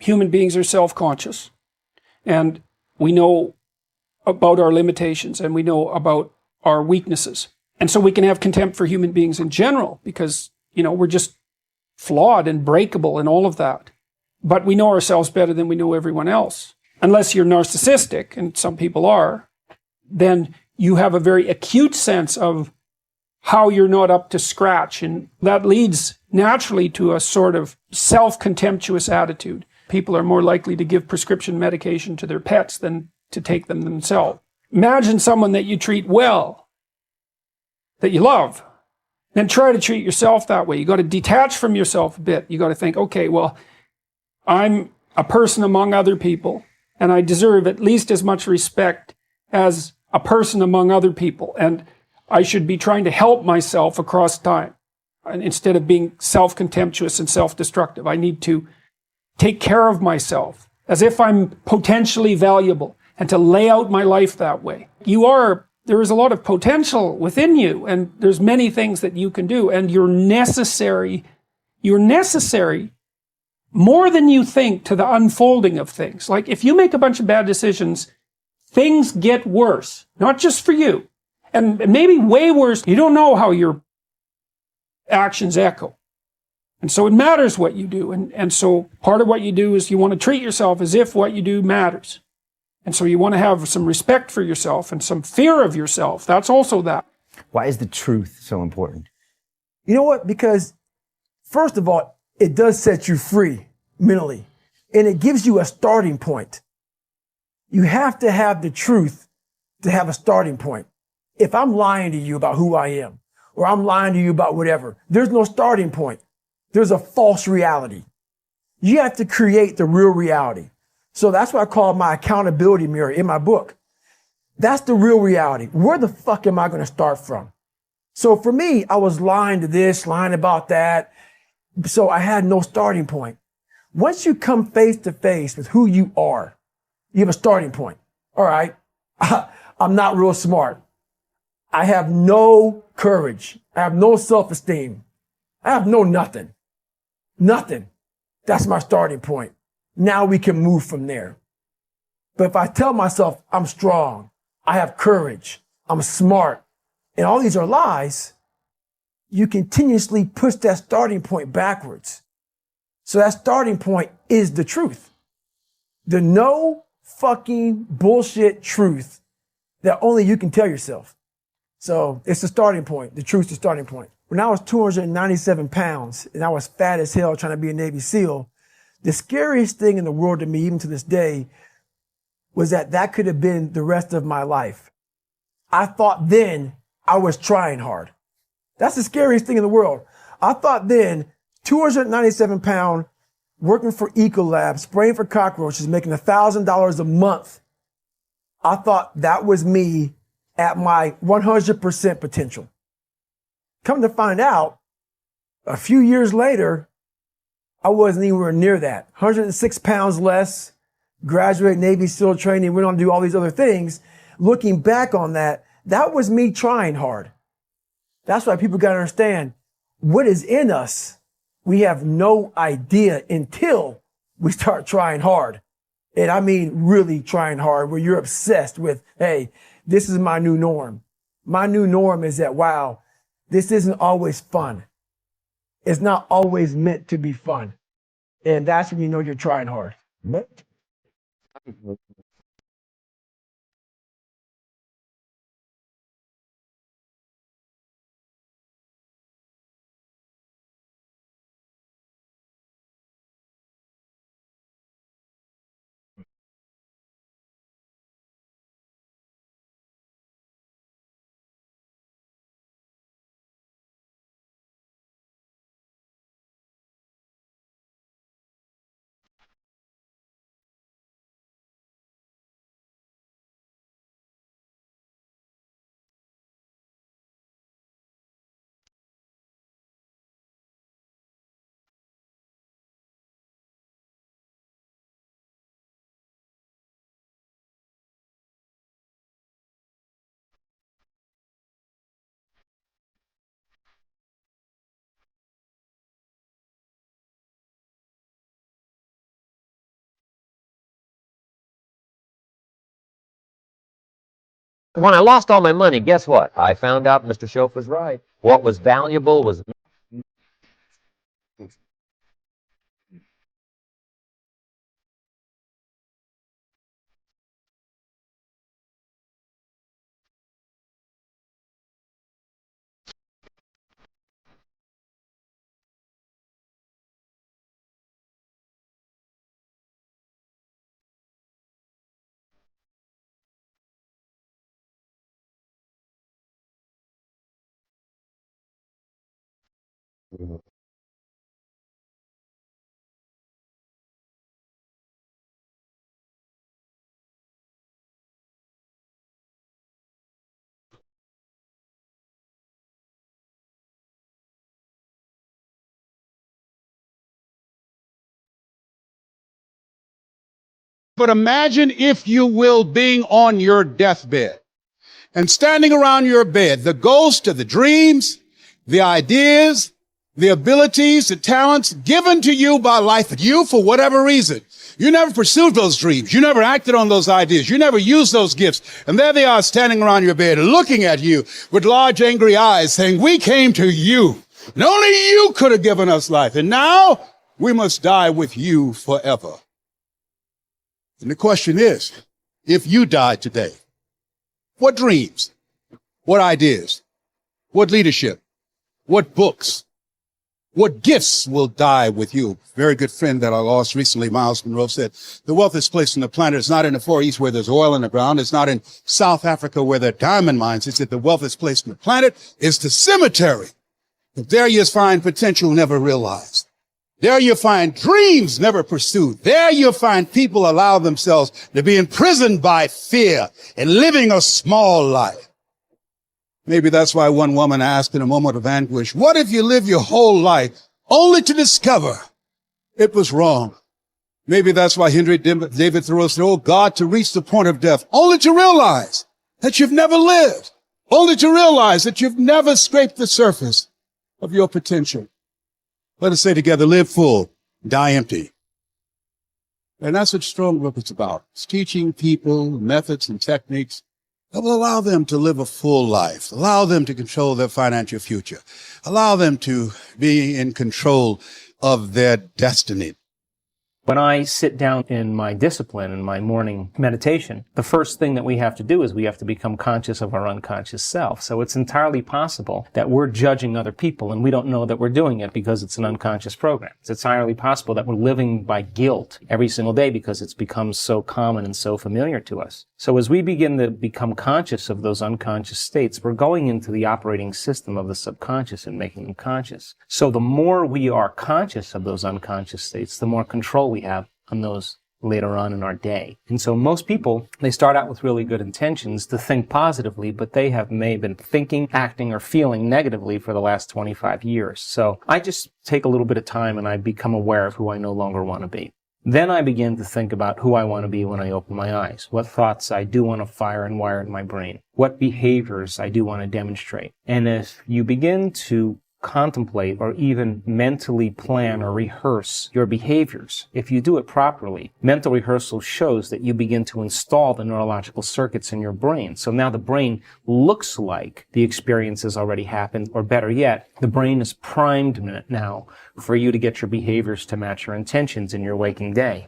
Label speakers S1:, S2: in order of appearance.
S1: human beings are self-conscious, and we know about our limitations, and we know about our weaknesses. And so we can have contempt for human beings in general because, we're just flawed and breakable and all of that. But we know ourselves better than we know everyone else. Unless you're narcissistic, and some people are, then you have a very acute sense of how you're not up to scratch. And that leads naturally to a sort of self-contemptuous attitude. People are more likely to give prescription medication to their pets than to take them themselves. Imagine someone that you treat well, that you love, then try to treat yourself that way. You got to detach from yourself a bit. You got to think, okay, well, I'm a person among other people, and I deserve at least as much respect as a person among other people. And I should be trying to help myself across time. And instead of being self-contemptuous and self-destructive, I need to take care of myself as if I'm potentially valuable, and to lay out my life that way. There is a lot of potential within you, and there's many things that you can do, and you're necessary more than you think to the unfolding of things. Like, if you make a bunch of bad decisions, things get worse, not just for you, and maybe way worse. You don't know how your actions echo. And so it matters what you do. And so part of what you do is you want to treat yourself as if what you do matters. And so you want to have some respect for yourself and some fear of yourself. That's also that.
S2: Why is the truth so important? You know what? Because first of all, it does set you free mentally, and it gives you a starting point. You have to have the truth to have a starting point. If I'm lying to you about who I am, or I'm lying to you about whatever, there's no starting point. There's a false reality. You have to create the real reality. So that's what I call my accountability mirror in my book. That's the real reality. Where the fuck am I going to start from? So for me, I was lying to this, lying about that. So I had no starting point. Once you come face to face with who you are, you have a starting point. All right. I'm not real smart. I have no courage. I have no self-esteem. I have no nothing. Nothing. That's my starting point. Now we can move from there. But if I tell myself I'm strong, I have courage, I'm smart, and all these are lies, you continuously push that starting point backwards. So that starting point is the truth. The no fucking bullshit truth that only you can tell yourself. So it's the starting point. The truth's the starting point. When I was 297 pounds and I was fat as hell trying to be a Navy SEAL, the scariest thing in the world to me, even to this day, was that could have been the rest of my life. I thought then I was trying hard. That's the scariest thing in the world. I thought then, 297 pound, working for Ecolab, spraying for cockroaches, making $1,000 a month. I thought that was me at my 100% potential. Come to find out, a few years later, I wasn't anywhere near that. 106 pounds less, graduate Navy SEAL training, went on to do all these other things. Looking back on that, that was me trying hard. That's why people got to understand what is in us. We have no idea until we start trying hard. And I mean really trying hard, where you're obsessed with, hey, this is my new norm. My new norm is that, wow, this isn't always fun. It's not always meant to be fun. And that's when you know you're trying hard.
S3: When I lost all my money, guess what? I found out Mr. Shoaff was right. What was valuable was
S4: But imagine, if you will, being on your deathbed and standing around your bed, the ghost of the dreams, the ideas, the abilities, the talents given to you by life, and you, for whatever reason, you never pursued those dreams. You never acted on those ideas. You never used those gifts. And there they are standing around your bed looking at you with large angry eyes saying, we came to you. And only you could have given us life. And now we must die with you forever. And the question is, if you died today, what dreams, what ideas, what leadership, what books, what gifts will die with you? A very good friend that I lost recently, Miles Monroe, said, the wealthiest place on the planet is not in the Far East where there's oil in the ground. It's not in South Africa where there are diamond mines. It's that the wealthiest place on the planet is the cemetery. But there you find potential never realized. There you find dreams never pursued. There you find people allow themselves to be imprisoned by fear and living a small life. Maybe that's why one woman asked in a moment of anguish, what if you live your whole life only to discover it was wrong? Maybe that's why Henry David Thoreau said, oh God, to reach the point of death, only to realize that you've never lived, only to realize that you've never scraped the surface of your potential. Let us say together, live full, die empty. And that's what Strong Book is about. It's teaching people methods and techniques that will allow them to live a full life, allow them to control their financial future, allow them to be in control of their destiny.
S5: When I sit down in my discipline, in my morning meditation, the first thing that we have to do is we have to become conscious of our unconscious self. So it's entirely possible that we're judging other people and we don't know that we're doing it because it's an unconscious program. It's entirely possible that we're living by guilt every single day because it's become so common and so familiar to us. So as we begin to become conscious of those unconscious states, we're going into the operating system of the subconscious and making them conscious. So the more we are conscious of those unconscious states, the more control we have on those later on in our day. And so most people, they start out with really good intentions to think positively, but they may have been thinking, acting, or feeling negatively for the last 25 years. So I just take a little bit of time and I become aware of who I no longer want to be. Then I begin to think about who I want to be when I open my eyes, what thoughts I do want to fire and wire in my brain, what behaviors I do want to demonstrate. And if you begin to contemplate or even mentally plan or rehearse your behaviors, if you do it properly, mental rehearsal shows that you begin to install the neurological circuits in your brain. So now the brain looks like the experience has already happened, or better yet, the brain is primed now for you to get your behaviors to match your intentions in your waking day.